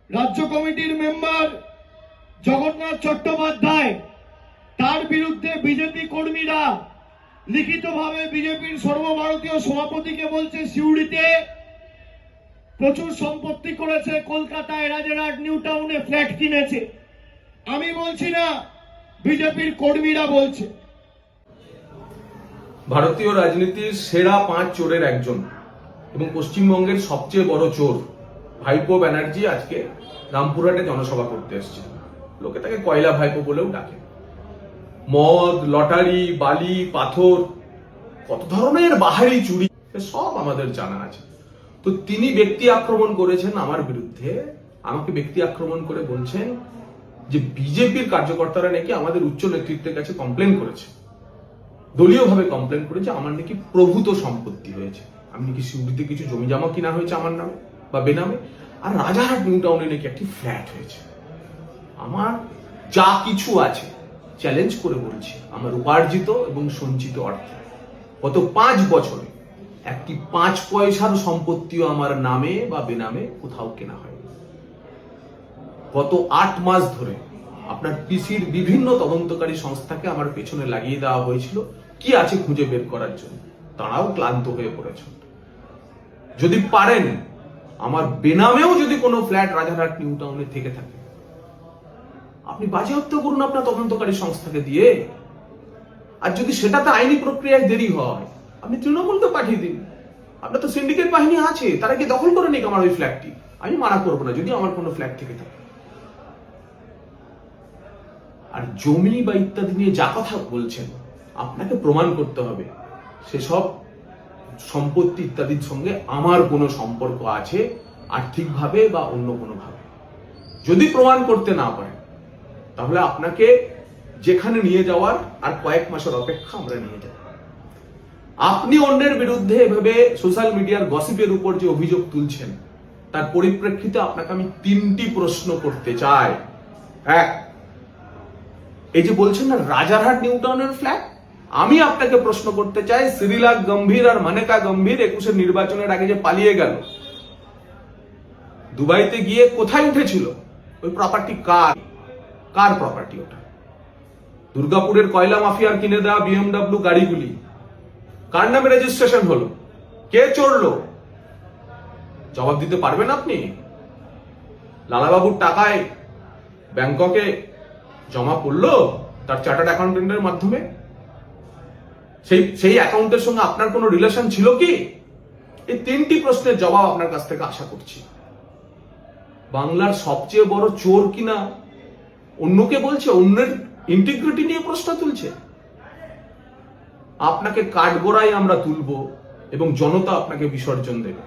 রাজ্য কমিটির মেম্বার জগন্নাথ চট্টোপাধ্যায়, তার বিরুদ্ধে বিজেপি কর্মীরা লিখিতভাবে বিজেপির সর্বভারতীয় সভাপতিকে বলছে সিউড়িতে প্রচুর সম্পত্তি করেছে, কলকাতায় রাজারহাট নিউ টাউনে ফ্ল্যাট কিনেছে। আমি বলছি না, বিজেপির কর্মীরা বলছে। ভারতীয় রাজনীতির সেরা 5 চোরের একজন এবং পশ্চিমবঙ্গের সবচেয়ে বড় চোর ভাইপো ব্যানার্জি আজকে রামপুরহাটে জনসভা করতে এসেছে। লোকে তাকে কয়লা ভাইপো বলেও ডাকে। মদ, লটারি, বালি, পাথর, কত ধরনের বাহারি চুরি সব আমাদের জানা আছে। তো তিনি ব্যক্তি আক্রমণ করেছেন আমার বিরুদ্ধে। আমাকে ব্যক্তি আক্রমণ করে বলছেন যে বিজেপির কার্যকর্তারা নাকি আমাদের উচ্চ নেতৃত্বের কাছে কমপ্লেন করেছে, দলীয়ভাবে কমপ্লেন করেছে আমার নাকি প্রভূত সম্পত্তি হয়েছে, আমি নাকি সিউড়িতে কিছু জমি জমা কিনা হয়েছে আমার নামে বা বেনামে, আর রাজারহাট নিউ টাউনে নাকি একটি ফ্ল্যাট হয়েছে। আমার যা কিছু আছে চ্যালেঞ্জ করে বলছি, আমার উপার্জিত এবং সঞ্চিত অর্থে গত 5 বছরে একটি 5 পয়সার সম্পত্তিও আমার নামে বা বেনামে কোথাও কেনা হয়। গত 8 মাস ধরে আপনার পিসির বিভিন্ন তদন্তকারী সংস্থাকে আমার পেছনে লাগিয়ে দেওয়া হয়েছিল কি আছে খুঁজে বের করার জন্য। তারাও ক্লান্ত হয়ে পড়েছে। যদি পারেন আমার বেনামেও যদি কোনো ফ্ল্যাট রাজারহাট নিউ টাউনে থেকে থাকে, আপনি বাজেয়াপ্ত করুন আপনার তদন্তকারী সংস্থাকে দিয়ে। আর যদি সেটাতে আইনি প্রক্রিয়ায় দেরি হয়, আপনি তৃণমূলকে পাঠিয়ে দিন। আপনার তো সিন্ডিকেট বাহিনী আছে, তারা কি দখল করে নিক আমার ওই ফ্ল্যাটটি। আমি মানা করবো না যদি আমার কোনো ফ্ল্যাট থেকে থাকে। আর জমি বা ইত্যাদি নিয়ে যা কথা বলছেন, আপনাকে প্রমাণ করতে হবে সেসব সম্পত্তি ইত্যাদির সঙ্গে আমার কোনো সম্পর্ক আছে আর্থিকভাবে বা অন্য কোনো ভাবে। যদি প্রমাণ করতে না পারেন তাহলে আপনাকে যেখানে নিয়ে যাওয়ার আর কয়েক মাসের অপেক্ষা আমরা নিয়ে যাব। আপনি অন্যের বিরুদ্ধে এভাবে সোশ্যাল মিডিয়ার গসিপের উপর যে অভিযোগ তুলছেন, তার পরিপ্রেক্ষিতে আপনাকে আমি 3টি প্রশ্ন করতে চাই। এক, এই যে বলছেন না রাজারহাট নিউ টাউনের ফ্ল্যাট, আমি আপনাকে প্রশ্ন করতে চাই শ্রীলাল গম্ভীর আর মানেকা গম্ভীর 21-এর নির্বাচনের আগে যে পালিয়ে গেল, দুবাইতে গিয়ে কোথায় উঠেছিল? ওই প্রপার্টি কার প্রপার্টি ওটা? দুর্গাপুরের কয়লা মাফিয়ার কিনে দেওয়া BMW গাড়িগুলি কার নামে রেজিস্ট্রেশন হলো? কে চড়লো? জবাব দিতে পারবেন আপনি? লালাবাবুর টাকায় ব্যাংককে জমা পড়লো তার চার্টার্ড অ্যাকাউন্টেন্টের মাধ্যমে। সেই অ্যাকাউন্টের সঙ্গে আপনার কোনো রিলেশন ছিল কি? এই 3টি প্রশ্নের জবাব আপনার কাছ থেকে আশা করছি। বাংলার সবচেয়ে বড় চোর কিনা অন্যকে বলছে, অন্যের ইন্টিগ্রিটি নিয়ে প্রশ্ন তুলছে। আপনাকে কাঠগড়ায় আমরা তুলবো এবং জনতা আপনাকে বিসর্জন দেবে।